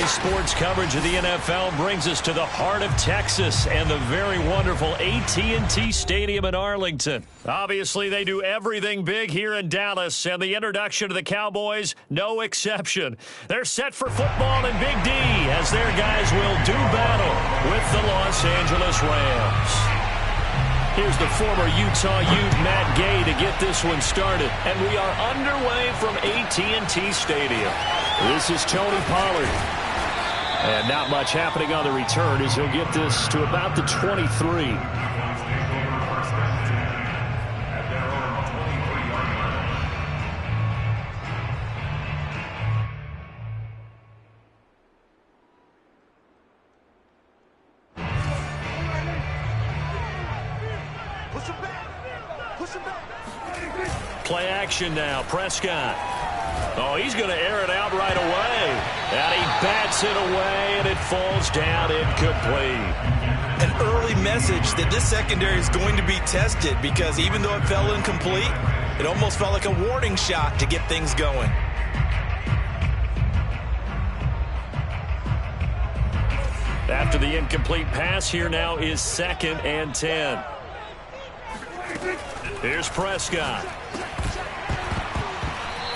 Today's sports coverage of the NFL brings us to the heart of Texas and the very wonderful AT&T Stadium in Arlington. Obviously, they do everything big here in Dallas, and the introduction to the Cowboys, no exception. They're set for football in Big D as their guys will do battle with the Los Angeles Rams. Here's the former Utah Ute, Matt Gay, to get this one started. And we are underway from AT&T Stadium. This is Tony Pollard. And not much happening on the return as he'll get this to about the 23. Play action now. Prescott. Oh, he's going to air it out right away. And he bats it away, and it falls down incomplete. An early message that this secondary is going to be tested because even though it fell incomplete, it almost felt like a warning shot to get things going. After the incomplete pass, here now is 2nd and 10. Here's Prescott.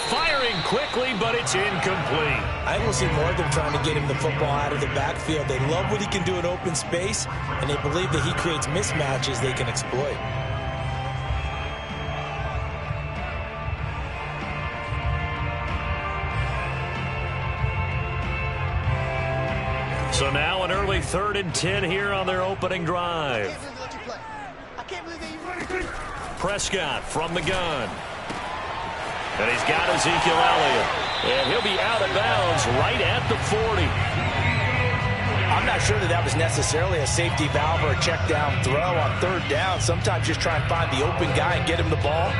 Firing quickly, but it's incomplete. I will see more of them trying to get him the football out of the backfield. They love what he can do in open space, and they believe that he creates mismatches they can exploit. So now an early 3rd and 10 here on their opening drive. Prescott from the gun. And he's got Ezekiel Elliott. And he'll be out of bounds right at the 40. I'm not sure that was necessarily a safety valve or a check down throw on 3rd down. Sometimes just try and find the open guy and get him the ball.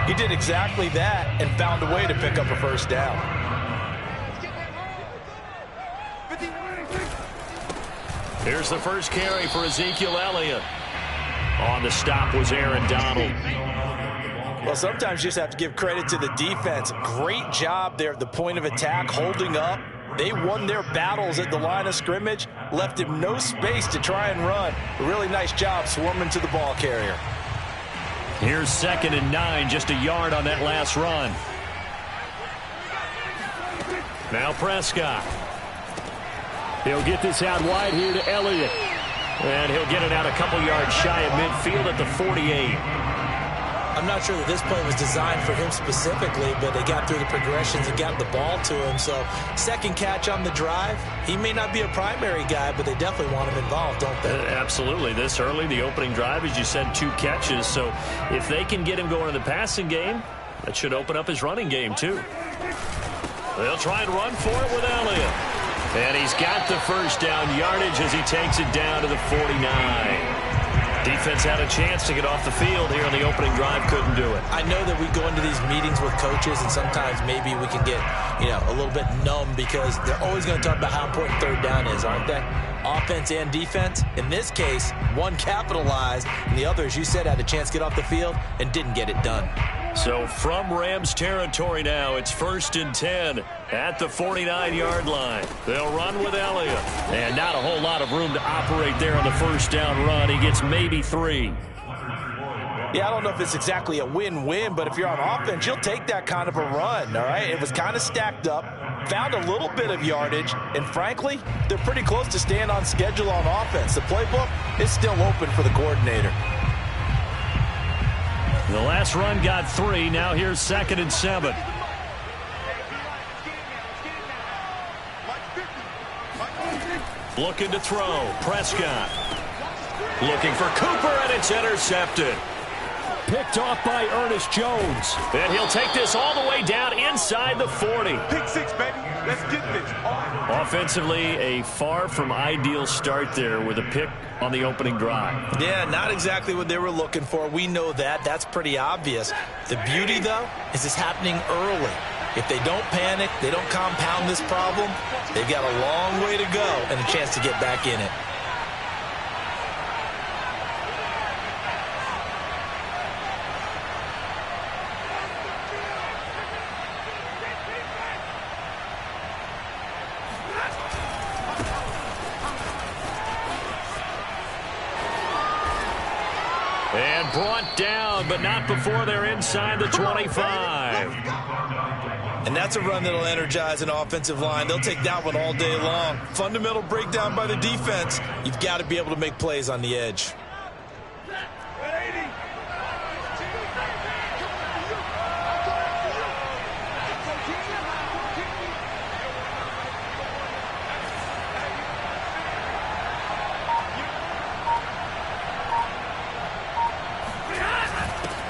He did exactly that and found a way to pick up a 1st down. Here's the first carry for Ezekiel Elliott. On the stop was Aaron Donald. Well, sometimes you just have to give credit to the defense. Great job there at the point of attack, holding up. They won their battles at the line of scrimmage, left him no space to try and run. A really nice job swarming to the ball carrier. Here's 2nd and 9, just a yard on that last run. Now Prescott. He'll get this out wide here to Elliott. And he'll get it out a couple yards shy of midfield at the 48. I'm not sure that this play was designed for him specifically, but they got through the progressions and got the ball to him. So 2nd catch on the drive. He may not be a primary guy, but they definitely want him involved, don't they? Absolutely. This early, the opening drive, as you said, 2 catches. So if they can get him going in the passing game, that should open up his running game too. They'll try and run for it with Elliott. And he's got the 1st down yardage as he takes it down to the 49. Defense had a chance to get off the field here on the opening drive, couldn't do it. I know that we go into these meetings with coaches, and sometimes maybe we can get, a little bit numb because they're always going to talk about how important 3rd down is, aren't they? Offense and defense. In this case, one capitalized, and the other, as you said, had a chance to get off the field and didn't get it done. So from Rams territory now, it's 1st and 10 at the 49-yard line. They'll run with Elliott. And not a whole lot of room to operate there on the 1st down run. He gets maybe 3. Yeah, I don't know if it's exactly a win-win, but if you're on offense, you'll take that kind of a run, all right? It was kind of stacked up, found a little bit of yardage, and frankly, they're pretty close to staying on schedule on offense. The playbook is still open for the coordinator. The last run got 3. Now here's 2nd and 7. Looking to throw. Prescott. Looking for Cooper, and it's intercepted. Picked off by Ernest Jones. And he'll take this all the way down inside the 40. Pick 6, baby. Let's get this. Offensively, a far from ideal start there with a pick on the opening drive. Yeah, not exactly what they were looking for. We know that. That's pretty obvious. The beauty, though, is it's happening early. If they don't panic, they don't compound this problem, they've got a long way to go and a chance to get back in it. And brought down, but not before they're inside the 25. And that's a run that'll energize an offensive line. They'll take that one all day long. Fundamental breakdown by the defense. You've got to be able to make plays on the edge.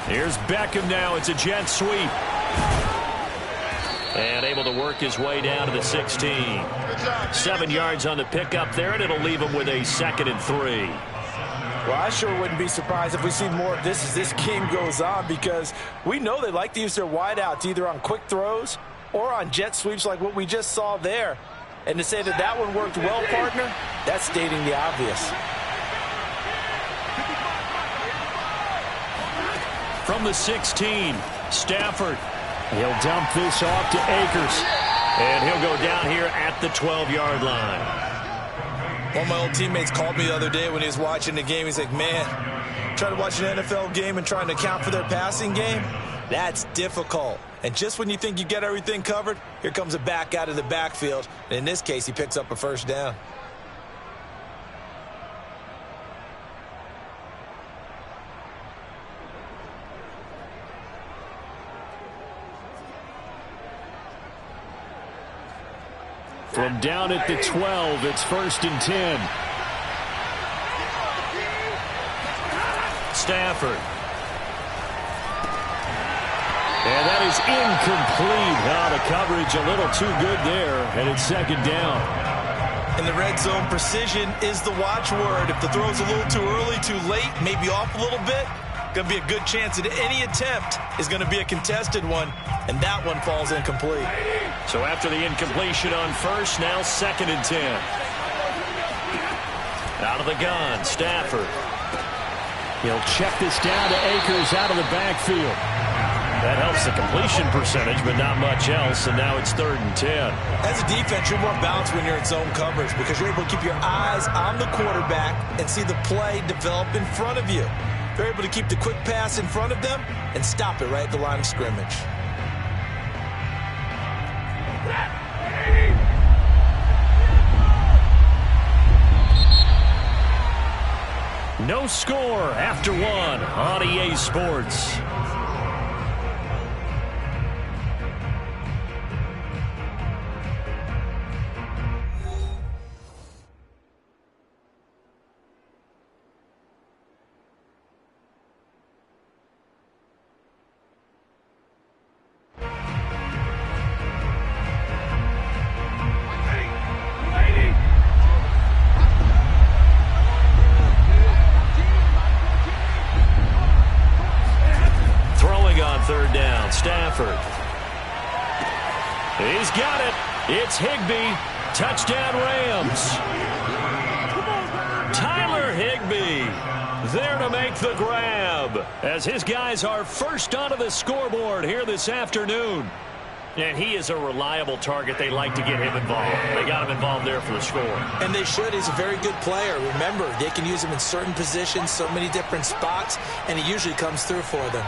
Here's Beckham now. It's a jet sweep. And able to work his way down to the 16. 7 yards on the pickup there, and it'll leave him with a 2nd and 3. Well, I sure wouldn't be surprised if we see more of this as this game goes on, because we know they like to use their wideouts either on quick throws or on jet sweeps like what we just saw there. And to say that that one worked well, partner, that's stating the obvious. From the 16, Stafford. He'll dump this off to Akers. And he'll go down here at the 12-yard line. One of my old teammates called me the other day when he was watching the game. He's like, man, trying to watch an NFL game and trying to account for their passing game, that's difficult. And just when you think you get everything covered, here comes a back out of the backfield. And in this case, he picks up a first down. From down at the 12, it's 1st and 10. Stafford. And that is incomplete. The coverage a little too good there, and it's 2nd down. In the red zone, precision is the watchword. If the throw's a little too early, too late, maybe off a little bit, going to be a good chance that any attempt is going to be a contested one, and that one falls incomplete. So after the incompletion on 1st, now 2nd and 10. Out of the gun, Stafford. He'll check this down to Akers out of the backfield. That helps the completion percentage, but not much else, and now it's 3rd and 10. As a defense, you're more balanced when you're in zone coverage because you're able to keep your eyes on the quarterback and see the play develop in front of you. They're able to keep the quick pass in front of them and stop it right at the line of scrimmage. No score after 1 on EA Sports. Stafford. He's got it. It's Higbee. Touchdown Rams. Tyler Higbee there to make the grab as his guys are first onto the scoreboard here this afternoon. And he is a reliable target. They like to get him involved. They got him involved there for the score. And they should. He's a very good player. Remember, they can use him in certain positions, so many different spots, and he usually comes through for them.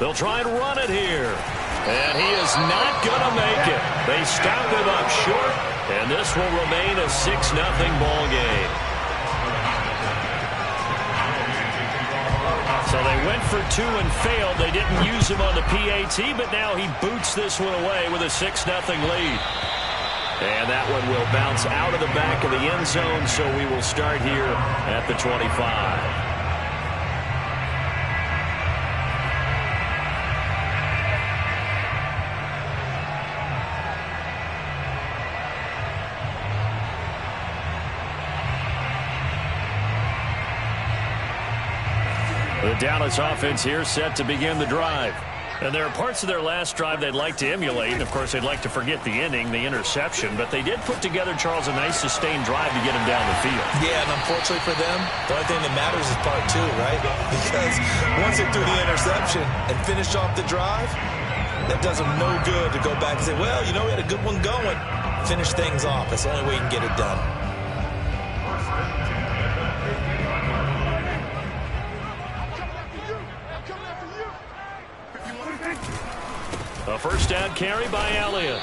They'll try and run it here. And he is not going to make it. They stop him up short, and this will remain a 6-0 ball game. So they went for 2 and failed. They didn't use him on the PAT, but now he boots this one away with a 6-0 lead. And that one will bounce out of the back of the end zone, so we will start here at the 25. The Dallas offense here set to begin the drive. And there are parts of their last drive they'd like to emulate. And, of course, they'd like to forget the inning, the interception. But they did put together, Charles, a nice sustained drive to get him down the field. Yeah, and unfortunately for them, the only thing that matters is part two, right? Because once they threw the interception and finished off the drive, that does them no good to go back and say, well, you know, we had a good one going. Finish things off. That's the only way you can get it done. A first down carry by Elliott.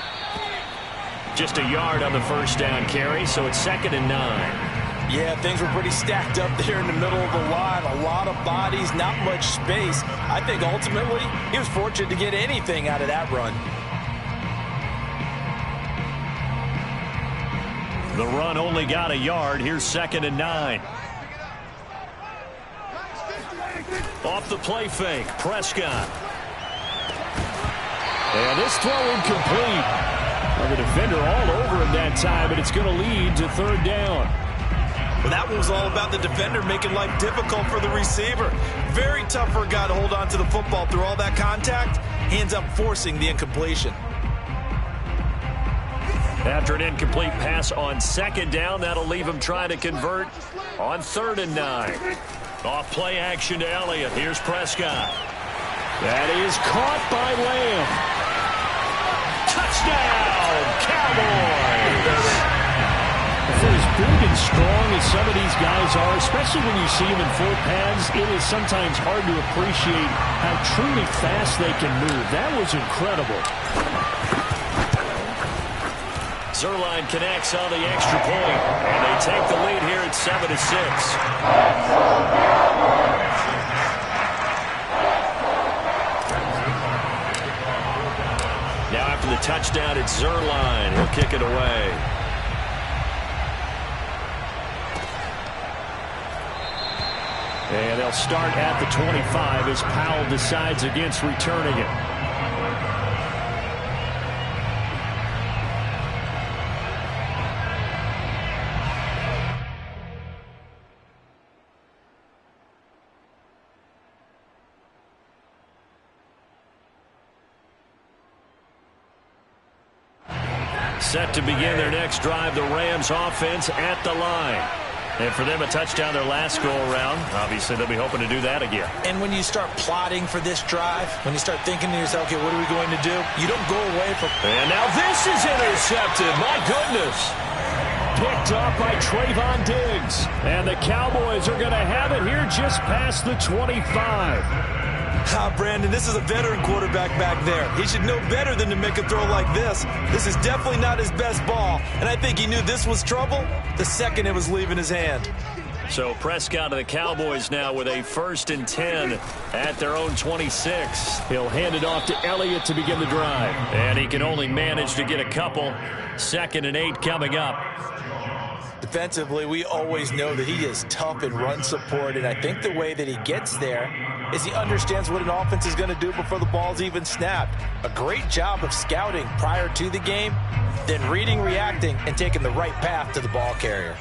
Just a yard on the first down carry, so it's 2nd and 9. Yeah, things were pretty stacked up there in the middle of the line. A lot of bodies, not much space. I think ultimately he was fortunate to get anything out of that run. The run only got a yard. Here's 2nd and 9. Off the play fake, Prescott. And this throw incomplete. Well, the defender all over him that time, but it's going to lead to 3rd down. Well, that one was all about the defender making life difficult for the receiver. Very tough for a guy to hold on to the football through all that contact. He ends up forcing the incompletion. After an incomplete pass on 2nd down, that'll leave him trying to convert on 3rd and 9. Off play action to Elliott. Here's Prescott. That is caught by Lamb. Touchdown, Cowboys! For as big and strong as some of these guys are, especially when you see them in full pads, it is sometimes hard to appreciate how truly fast they can move. That was incredible. Zerline connects on the extra point, and they take the lead here at 7-6. Now after the touchdown, it's Zerline. He'll kick it away. And they'll start at the 25 as Powell decides against returning it. Set to begin their next drive, the Rams offense at the line. And for them, a touchdown their last go-around. Obviously, they'll be hoping to do that again. And when you start plotting for this drive, when you start thinking to yourself, okay, what are we going to do? You don't go away from... And now this is intercepted. My goodness. Picked off by Trayvon Diggs. And the Cowboys are going to have it here just past the 25. Brandon, this is a veteran quarterback back there. He should know better than to make a throw like this. This is definitely not his best ball, and I think he knew this was trouble the second it was leaving his hand. So Prescott and the Cowboys now with a 1st and 10 at their own 26. He'll hand it off to Elliott to begin the drive. And he can only manage to get a couple. 2nd and 8 coming up. Defensively, we always know that he is tough in run support, and I think the way that he gets there is he understands what an offense is going to do before the ball's even snapped. A great job of scouting prior to the game, then reading, reacting, and taking the right path to the ball carrier.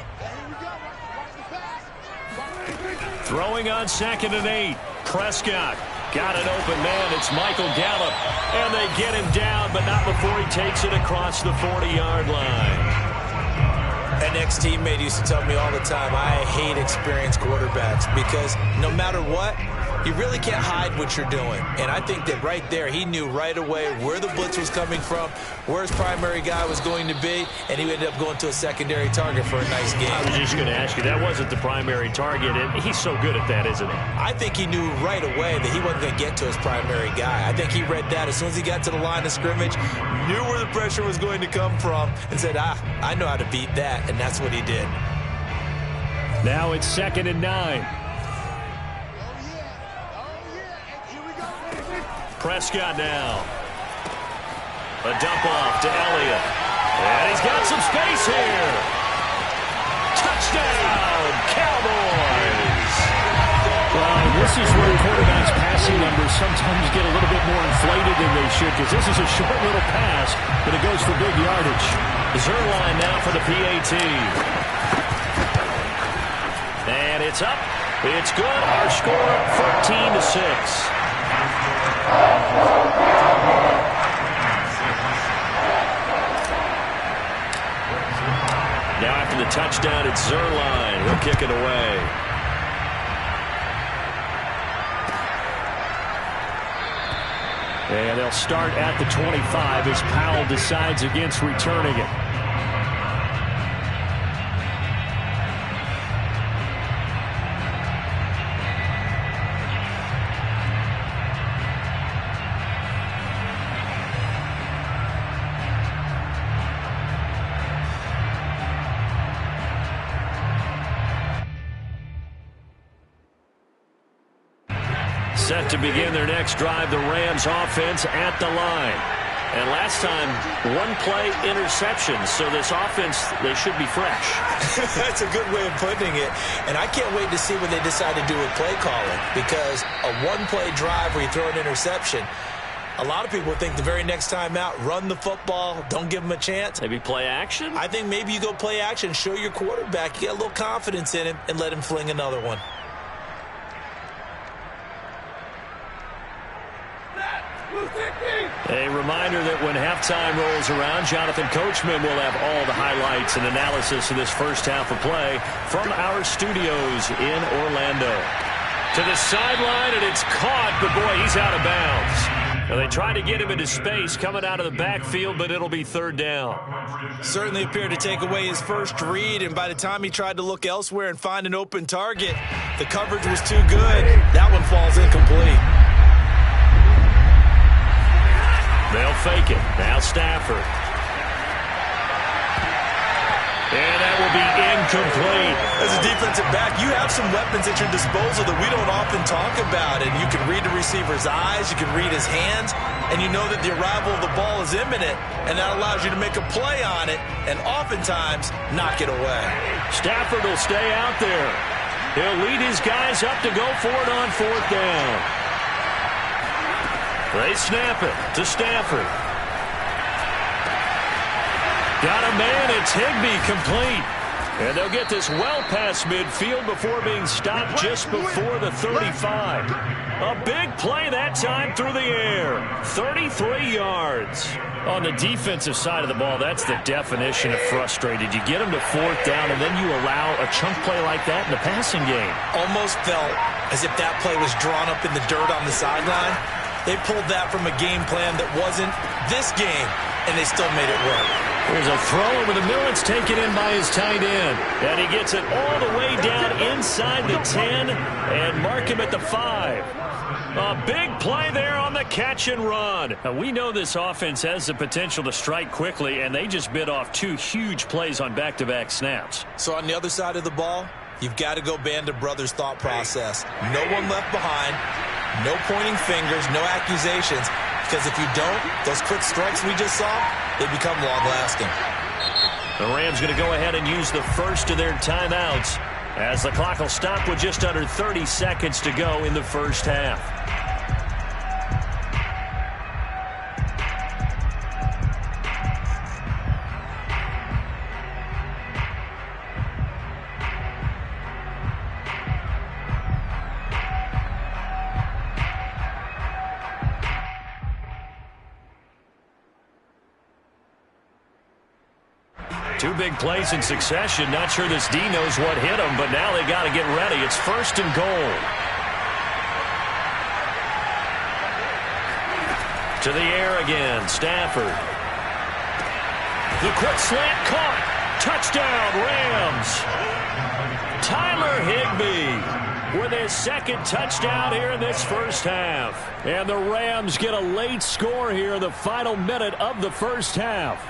Throwing on 2nd and 8. Prescott got an open man. It's Michael Gallup. And they get him down, but not before he takes it across the 40-yard line. An ex-teammate used to tell me all the time, I hate experienced quarterbacks because no matter what, you really can't hide what you're doing. And I think that right there, he knew right away where the blitz was coming from, where his primary guy was going to be, and he ended up going to a secondary target for a nice game. I was just going to ask you, that wasn't the primary target, and he's so good at that, isn't he? I think he knew right away that he wasn't going to get to his primary guy. I think he read that as soon as he got to the line of scrimmage, knew where the pressure was going to come from, and said, I know how to beat that, and that's what he did. Now it's 2nd and 9. Prescott now. A dump off to Elliott. And he's got some space here. Touchdown, Cowboys. Well, this is where quarterbacks' passing numbers sometimes get a little bit more inflated than they should, because this is a short little pass, but it goes for big yardage. Zerline now for the PAT. And it's up. It's good. Our score 14-6. Now after the touchdown, it's Zerline. He'll kick it away. And they'll start at the 25 as Powell decides against returning it. Set to begin their next drive, the Rams offense at the line. And last time, one play interception, so this offense, they should be fresh. That's a good way of putting it. And I can't wait to see what they decide to do with play calling, because a one-play drive where you throw an interception, a lot of people think the very next time out, run the football, don't give them a chance. Maybe play action? I think maybe you go play action, show your quarterback, you get a little confidence in him, and let him fling another one. A reminder that when halftime rolls around, Jonathan Coachman will have all the highlights and analysis of this first half of play from our studios in Orlando. To the sideline, and it's caught, but boy, he's out of bounds. Now, they tried to get him into space coming out of the backfield, but it'll be third down. Certainly appeared to take away his first read, and by the time he tried to look elsewhere and find an open target, the coverage was too good. That one falls incomplete. They'll fake it. Now Stafford. And that will be incomplete. As a defensive back, you have some weapons at your disposal that we don't often talk about. And you can read the receiver's eyes, you can read his hands, and you know that the arrival of the ball is imminent, and that allows you to make a play on it and oftentimes knock it away. Stafford will stay out there. He'll lead his guys up to go for it on fourth down. They snap it to Stafford. Got a man, it's Higbee, complete. And they'll get this well past midfield before being stopped just before the 35. A big play that time through the air. 33 yards. On the defensive side of the ball, that's the definition of frustrated. You get them to fourth down, and then you allow a chunk play like that in the passing game. Almost felt as if that play was drawn up in the dirt on the sideline. They pulled that from a game plan that wasn't this game, and they still made it work. There's a throw over the middle. It's taken in by his tight end. And he gets it all the way down inside the 10 and mark him at the 5. A big play there on the catch and run. Now, we know this offense has the potential to strike quickly, and they just bit off two huge plays on back-to-back snaps. So on the other side of the ball, you've got to go Band of Brothers thought process. No one left behind. No pointing fingers, no accusations, because if you don't, those quick strikes we just saw, they become long-lasting. The Rams going to go ahead and use the first of their timeouts as the clock will stop with just under 30 seconds to go in the first half. Two big plays in succession. Not sure this D knows what hit him, but now they got to get ready. It's first and goal. To the air again, Stafford. The quick slant caught. Touchdown, Rams. Tyler Higbee with his second touchdown here in this first half. And the Rams get a late score here in the final minute of the first half.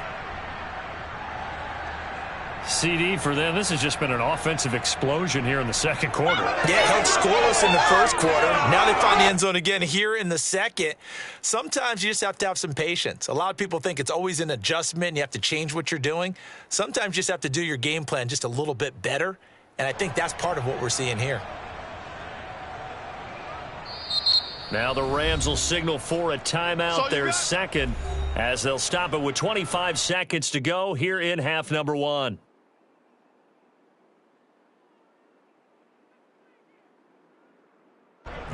CD for them. This has just been an offensive explosion here in the second quarter. Yeah, held scoreless in the first quarter. Now they find the end zone again here in the second. Sometimes you just have to have some patience. A lot of people think it's always an adjustment. You have to change what you're doing. Sometimes you just have to do your game plan just a little bit better. And I think that's part of what we're seeing here. Now the Rams will signal for a timeout, their second, as they'll stop it with 25 seconds to go here in half number one.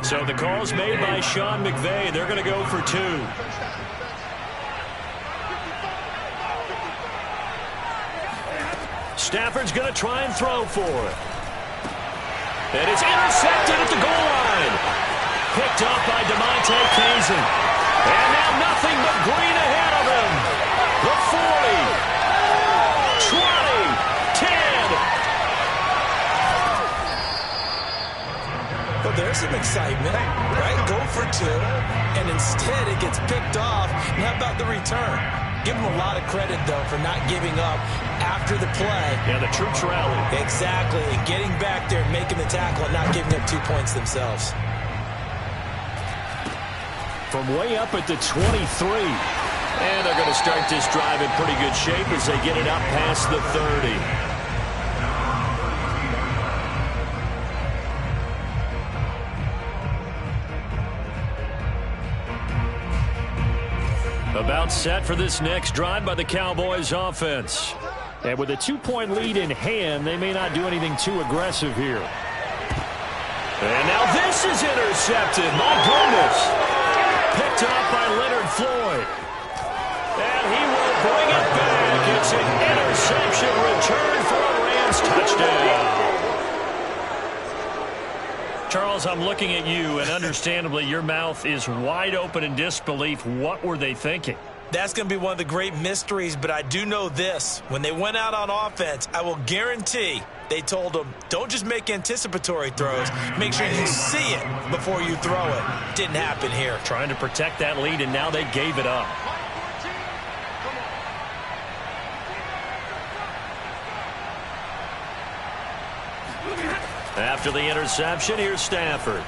So the call's made by Sean McVay. They're going to go for 2. Stafford's going to try and throw for it. And it's intercepted at the goal line. Picked up by DeMonte Kazin. And now nothing but green ahead of him. The 40, 20, 10. Well, there's some excitement, right? Go for 2, and instead it gets picked off. And how about the return? Give him a lot of credit, though, for not giving up after the play. Yeah, the troops rally. Exactly. And getting back there and making the tackle and not giving up 2 points themselves. From way up at the 23. And they're going to start this drive in pretty good shape as they get it up past the 30. About set for this next drive by the Cowboys offense. And with a 2-point lead in hand, they may not do anything too aggressive here. And now this is intercepted. My goodness. Picked up by Leonard Floyd. And he will bring it back. It's an interception return for a Rams touchdown. Charles, I'm looking at you, and understandably, your mouth is wide open in disbelief. What were they thinking? That's going to be one of the great mysteries, but I do know this. When they went out on offense, I will guarantee they told them, don't just make anticipatory throws. Make sure you see it before you throw it. Didn't happen here. Trying to protect that lead, and now they gave it up. After the interception, here's Stafford.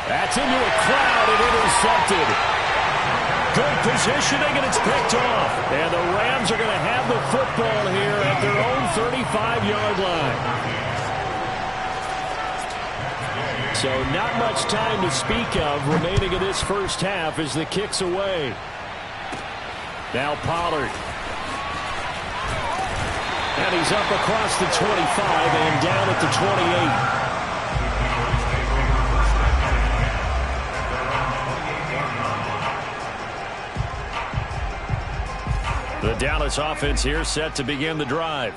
That's into a crowd and intercepted. Good positioning, and it's picked off. And the Rams are going to have the football here at their own 35-yard line. So not much time to speak of remaining in this first half as the kick's away. Now Pollard. And he's up across the 25 and down at the 28. The Dallas offense here set to begin the drive.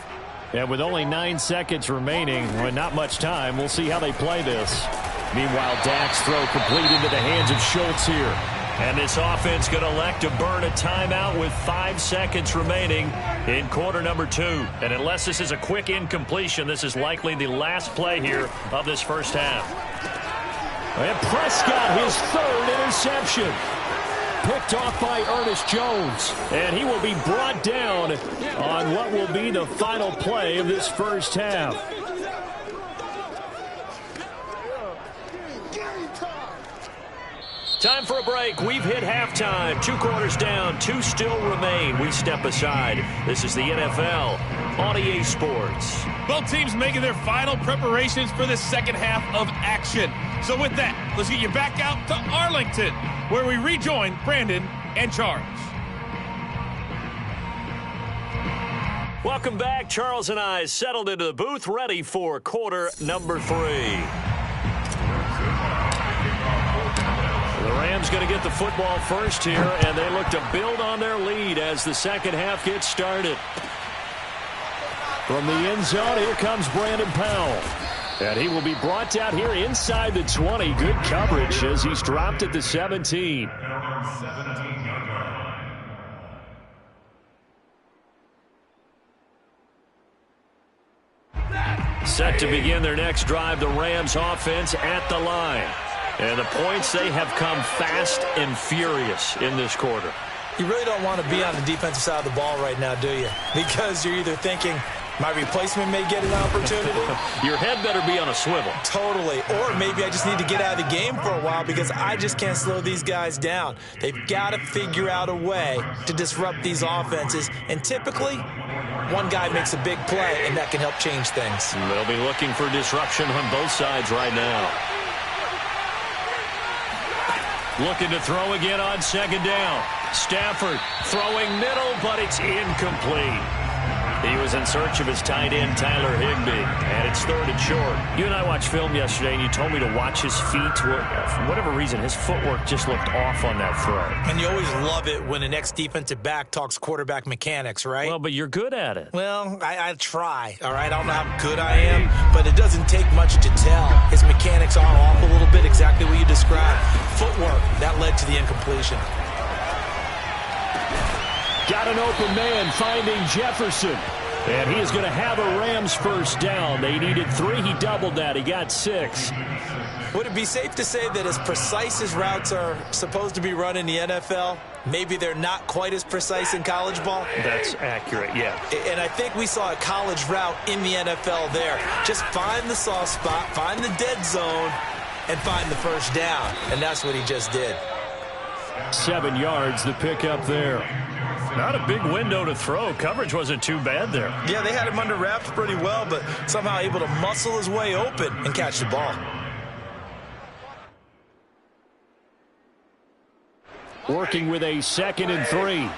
And with only 9 seconds remaining, with not much time, we'll see how they play this. Meanwhile, Dak's throw complete into the hands of Schultz here. And this offense going to elect to burn a timeout with 5 seconds remaining in quarter number 2. And unless this is a quick incompletion, this is likely the last play here of this first half. And Prescott, his 3rd interception. Picked off by Ernest Jones. And he will be brought down on what will be the final play of this first half. Time for a break. We've hit halftime. 2 quarters down. 2 still remain. We step aside. This is the NFL on EA Sports. Both teams making their final preparations for the second half of action. So with that, let's get you back out to Arlington, where we rejoin Brandon and Charles. Welcome back. Charles and I settled into the booth, ready for quarter number 3. The Rams going to get the football first here, and they look to build on their lead as the second half gets started. From the end zone, here comes Brandon Powell. And he will be brought down here inside the 20. Good coverage as he's dropped at the 17. Set to begin their next drive, the Rams offense at the line. And the points, they have come fast and furious in this quarter. You really don't want to be on the defensive side of the ball right now, do you? Because you're either thinking, my replacement may get an opportunity. Your head better be on a swivel. Totally. Or maybe I just need to get out of the game for a while because I just can't slow these guys down. They've got to figure out a way to disrupt these offenses. And typically, one guy makes a big play, and that can help change things. They'll be looking for disruption on both sides right now. Looking to throw again on second down. Stafford throwing middle, but it's incomplete. He was in search of his tight end, Tyler Higbee, and it's 3rd and short. You and I watched film yesterday, and you told me to watch his feet. For whatever reason, his footwork just looked off on that throw. And you always love it when an ex-defensive back talks quarterback mechanics, right? Well, but you're good at it. Well, I try, all right? I don't know how good I am, but it doesn't take much to tell. His mechanics are off a little bit, exactly what you described. Footwork, that led to the incompletion. Got an open man finding Jefferson. And he is going to have a Rams first down. They needed 3. He doubled that. He got 6. Would it be safe to say that as precise as routes are supposed to be run in the NFL, maybe they're not quite as precise in college ball? That's accurate, yeah. And I think we saw a college route in the NFL there. Just find the soft spot, find the dead zone, and find the first down. And that's what he just did. 7 yards, the pickup there. Not a big window to throw. Coverage wasn't too bad there. Yeah, they had him under wraps pretty well, but somehow able to muscle his way open and catch the ball. Working with a 2nd and 3.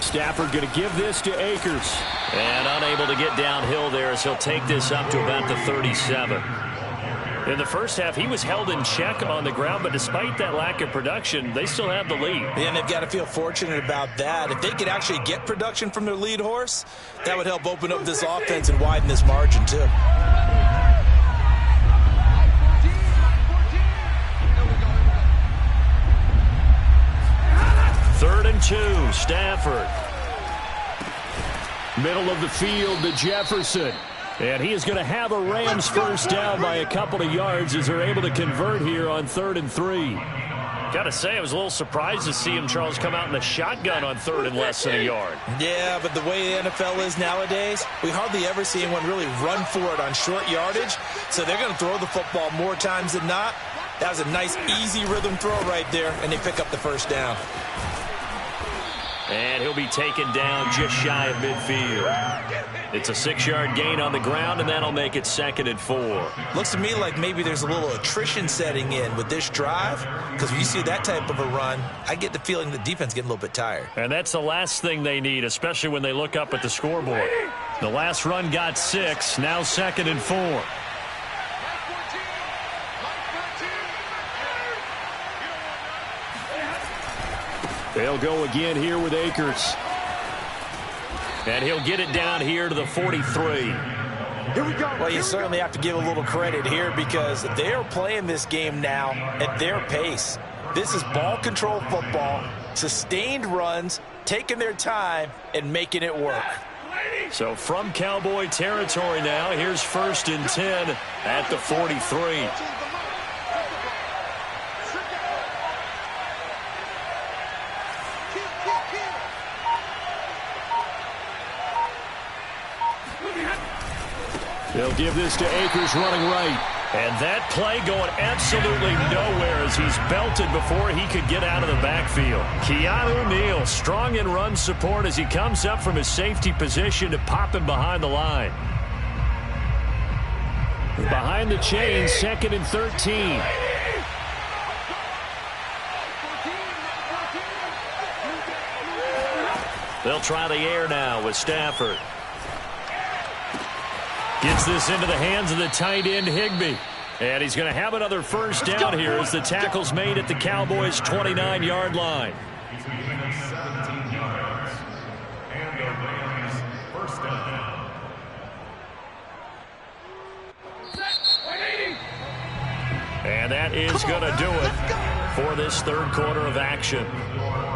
Stafford going to give this to Akers. And unable to get downhill there as he'll take this up to about the 37. In the first half, he was held in check on the ground, but despite that lack of production, they still have the lead. And they've got to feel fortunate about that. If they could actually get production from their lead horse, that would help open up this offense and widen this margin, too. Third and 2, Stafford. Middle of the field to Jefferson. And he is going to have a Rams first down by a couple of yards as they're able to convert here on 3rd and 3. Got to say, I was a little surprised to see him, Charles, come out in the shotgun on 3rd and less than a yard. Yeah, but the way the NFL is nowadays, we hardly ever see anyone really run for it on short yardage. So they're going to throw the football more times than not. That was a nice, easy rhythm throw right there, and they pick up the first down. And he'll be taken down just shy of midfield. It's a 6-yard gain on the ground, and that'll make it 2nd and 4. Looks to me like maybe there's a little attrition setting in with this drive, because when you see that type of a run, I get the feeling the defense getting a little bit tired. And that's the last thing they need, especially when they look up at the scoreboard. The last run got 6, now 2nd and 4. They'll go again here with Akers. And he'll get it down here to the 43. Here we go. Well, you certainly have to give a little credit here because they're playing this game now at their pace. This is ball control football, sustained runs, taking their time, and making it work. So from Cowboy territory now, here's 1st and 10 at the 43. They'll give this to Akers running right. And that play going absolutely nowhere as he's belted before he could get out of the backfield. Keanu Neal strong in run support as he comes up from his safety position to pop him behind the line. Behind the chain, 2nd and 13. They'll try the air now with Stafford. Gets this into the hands of the tight end, Higbee. And he's going to have another first down here as the tackle's made at the Cowboys' 29-yard line. And that is going to do it for this third quarter of action.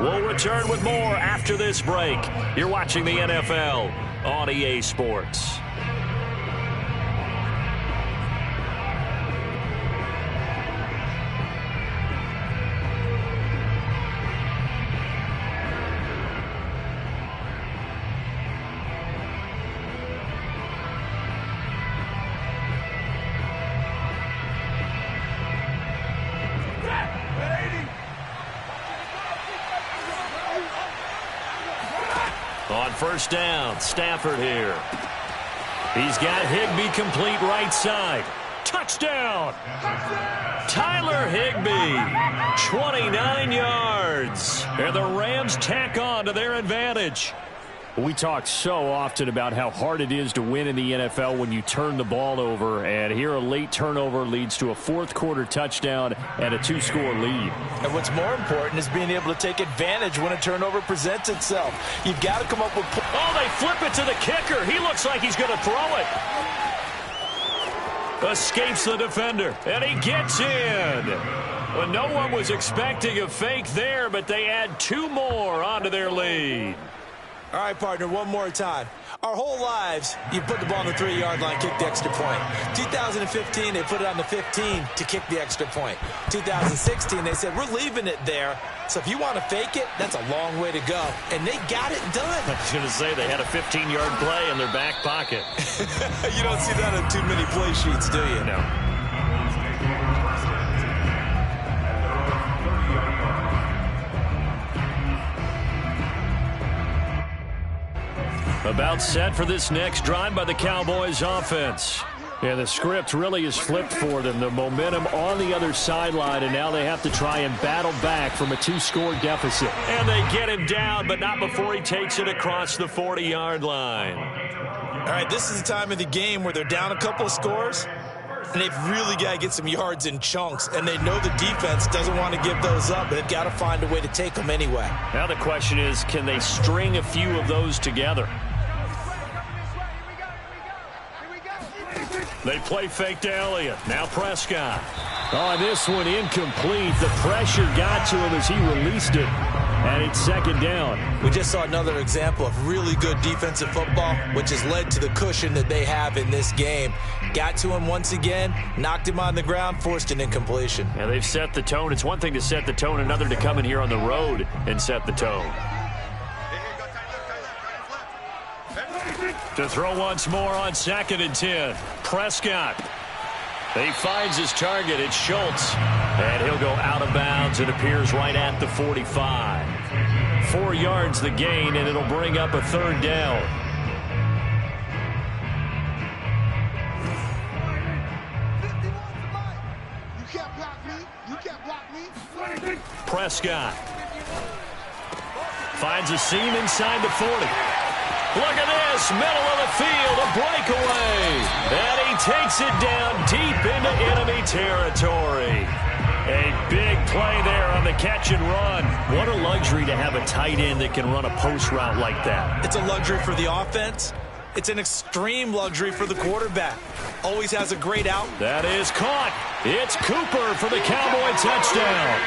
We'll return with more after this break. You're watching the NFL on EA Sports. On first down, Stafford here. He's got Higbee complete right side. Touchdown! Tyler Higbee, 29 yards. And the Rams tack on to their advantage. We talk so often about how hard it is to win in the NFL when you turn the ball over, and here a late turnover leads to a fourth-quarter touchdown and a two-score lead. And what's more important is being able to take advantage when a turnover presents itself. You've got to come up with... Oh, they flip it to the kicker. He looks like he's going to throw it. Escapes the defender, and he gets in. Well, no one was expecting a fake there, but they add two more onto their lead. All right, partner, one more time. Our whole lives, you put the ball on the 3-yard line, kick the extra point. 2015, they put it on the 15 to kick the extra point. 2016, they said, we're leaving it there. So if you want to fake it, that's a long way to go. And they got it done. I was going to say, they had a 15-yard play in their back pocket. You don't see that on too many play sheets, do you? No. About set for this next drive by the Cowboys offense. Yeah, the script really is flipped for them. The momentum on the other sideline, and now they have to try and battle back from a two-score deficit. And they get him down, but not before he takes it across the 40-yard line. All right, this is the time of the game where they're down a couple of scores, and they've really got to get some yards in chunks, and they know the defense doesn't want to give those up, but they've got to find a way to take them anyway. Now the question is, can they string a few of those together? They play fake to Elliott. Now Prescott. Oh, this one incomplete. The pressure got to him as he released it. And it's second down. We just saw another example of really good defensive football, which has led to the cushion that they have in this game. Got to him once again, knocked him on the ground, forced an incompletion. Yeah, they've set the tone. It's one thing to set the tone, another to come in here on the road and set the tone. To throw once more on 2nd and 10. Prescott. He finds his target. It's Schultz. And he'll go out of bounds. It appears right at the 45. 4 yards the gain, and it'll bring up a third down. Prescott. Finds a seam inside the 40. Look at this, middle of the field, a breakaway. And he takes it down deep into enemy territory. A big play there on the catch and run. What a luxury to have a tight end that can run a post route like that. It's a luxury for the offense. It's an extreme luxury for the quarterback. Always has a great out. That is caught. It's Cooper for the Cowboy touchdown.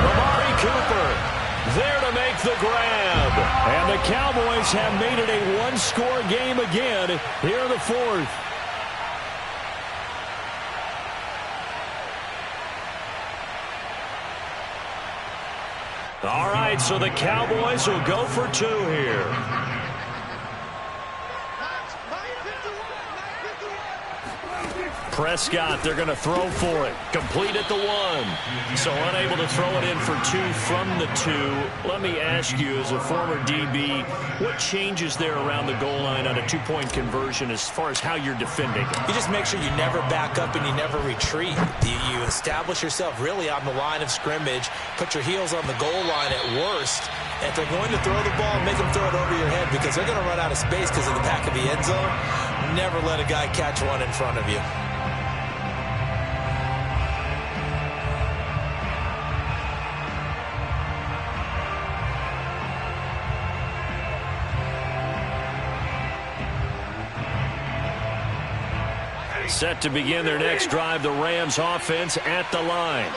Amari Cooper there to make the grab. And the Cowboys have made it a one-score game again here in the fourth. All right, so the Cowboys will go for 2 here. Prescott, they're going to throw for it. Complete at the 1. So unable to throw it in for 2 from the 2. Let me ask you, as a former DB, what changes there around the goal line on a 2-point conversion as far as how you're defending it? You just make sure you never back up and you never retreat. You establish yourself really on the line of scrimmage, put your heels on the goal line at worst. And if they're going to throw the ball, make them throw it over your head because they're going to run out of space because of the back of the end zone. Never let a guy catch one in front of you. Set to begin their next drive, the Rams offense at the line.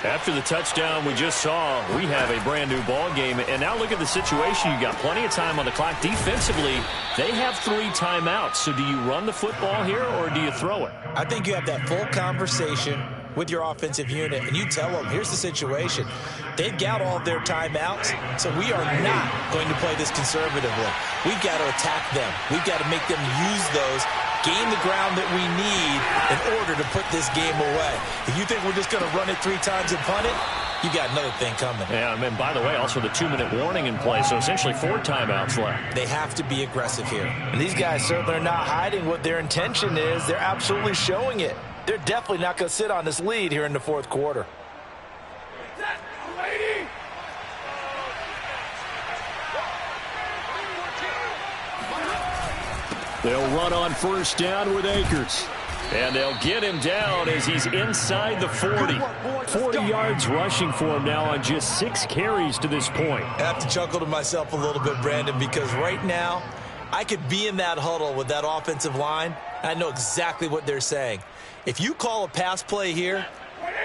After the touchdown we just saw, we have a brand new ball game. And now look at the situation. You got plenty of time on the clock. Defensively, they have 3 timeouts. So do you run the football here or do you throw it? I think you have that full conversation with your offensive unit, and you tell them, here's the situation. They've got all of their timeouts, so we are not going to play this conservatively. We've got to attack them. We've got to make them use those, gain the ground that we need in order to put this game away. If you think we're just going to run it 3 times and punt it, you got another thing coming. Yeah, and by the way, also the 2-minute warning in play, so essentially 4 timeouts left. They have to be aggressive here. And these guys certainly are not hiding what their intention is. They're absolutely showing it. They're definitely not going to sit on this lead here in the fourth quarter. They'll run on first down with Akers. And they'll get him down as he's inside the 40. 40 yards rushing for him now on just 6 carries to this point. I have to chuckle to myself a little bit, Brandon, because right now I could be in that huddle with that offensive line. I know exactly what they're saying. If you call a pass play here,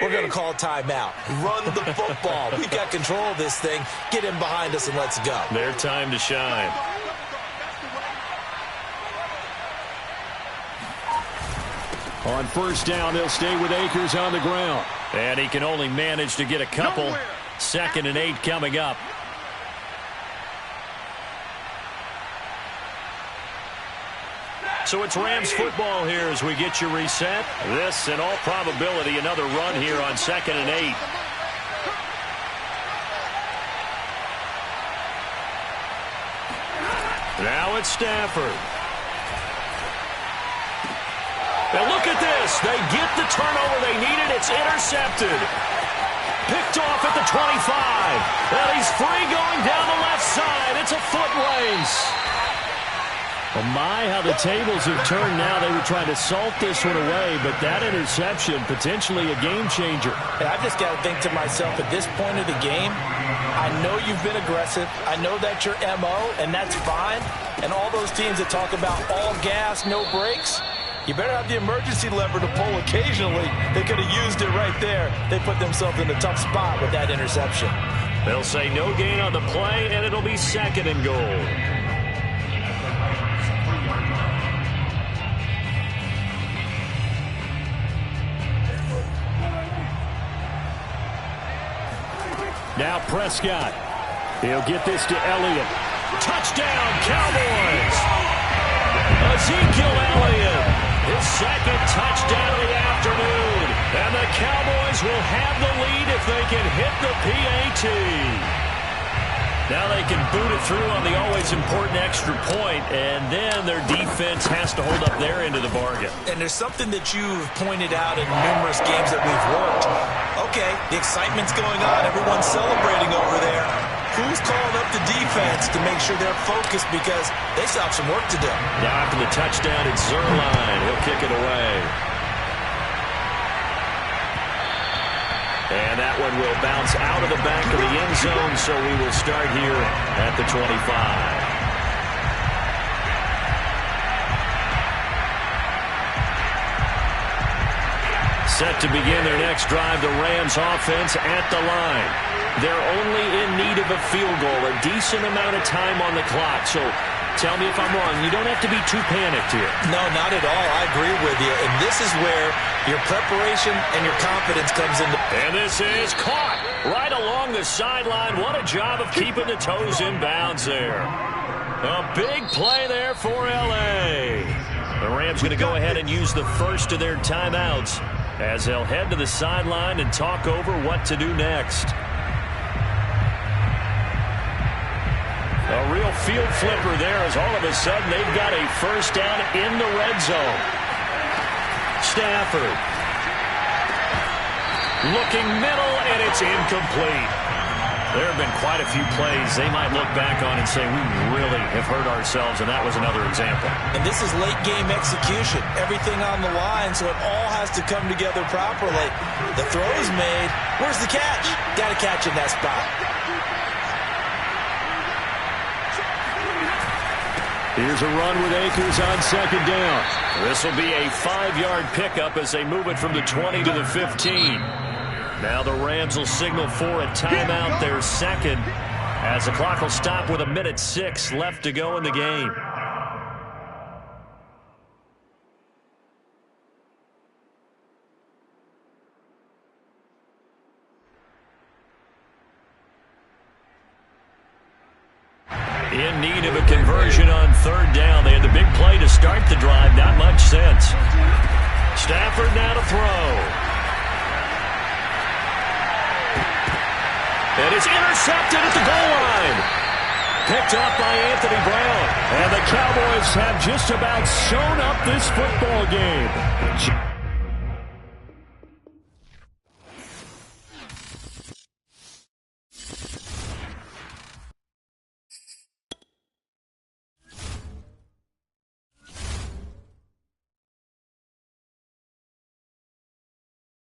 we're going to call a timeout. Run the football. We've got control of this thing. Get him behind us and let's go. Their time to shine. On first down, they'll stay with Akers on the ground. And he can only manage to get a couple. 2nd and 8 coming up. So it's Rams football here as we get you reset. This, in all probability, another run here on 2nd and 8. Now it's Stafford. And look at this. They get the turnover they needed. It's intercepted. Picked off at the 25. And he's free going down the left side. It's a foot race. Well, my, how the tables have turned now. They were trying to salt this one away, but that interception, potentially a game changer. And I've just got to think to myself, at this point of the game, I know you've been aggressive. I know that's your MO, and that's fine. And all those teams that talk about all gas, no brakes, you better have the emergency lever to pull occasionally. They could have used it right there. They put themselves in a tough spot with that interception. They'll say no gain on the play, and it'll be 2nd and goal. Now Prescott. He'll get this to Elliott. Touchdown, Cowboys! Ezekiel Elliott, his 2nd touchdown of the afternoon. And the Cowboys will have the lead if they can hit the PAT. Now they can boot it through on the always important extra point, and then their defense has to hold up their end of the bargain. And there's something that you've pointed out in numerous games that we've worked. Okay, the excitement's going on. Everyone's celebrating over there. Who's calling up the defense to make sure they're focused because they still have some work to do? Now after the touchdown, it's Zerline. He'll kick it away. And that one will bounce out of the back of the end zone, so we will start here at the 25. Set to begin their next drive, the Rams offense at the line. They're only in need of a field goal, a decent amount of time on the clock. So tell me if I'm wrong. You don't have to be too panicked here. No, not at all. I agree with you. And this is where your preparation and your confidence comes into. And this is caught right along the sideline. What a job of keeping the toes in bounds there. A big play there for L.A. The Rams going to go ahead and use the first of their timeouts as they'll head to the sideline and talk over what to do next. A real field flipper there as all of a sudden they've got a first down in the red zone. Stafford. Looking middle, and it's incomplete. There have been quite a few plays they might look back on and say, we really have hurt ourselves, and that was another example. And this is late game execution. Everything on the line, so it all has to come together properly. The throw is made. Where's the catch? Got to catch in that spot. Here's a run with Akers on 2nd down. This will be a 5-yard pickup as they move it from the 20 to the 15. Now the Rams will signal for a timeout, their 2nd, as the clock will stop with 1:06 left to go in the game. In need of a conversion on 3rd down. They had the big play to start the drive. Not much sense. Stafford now to throw. is intercepted at the goal line. Picked up by Anthony Brown. And the Cowboys have just about sewn up this football game.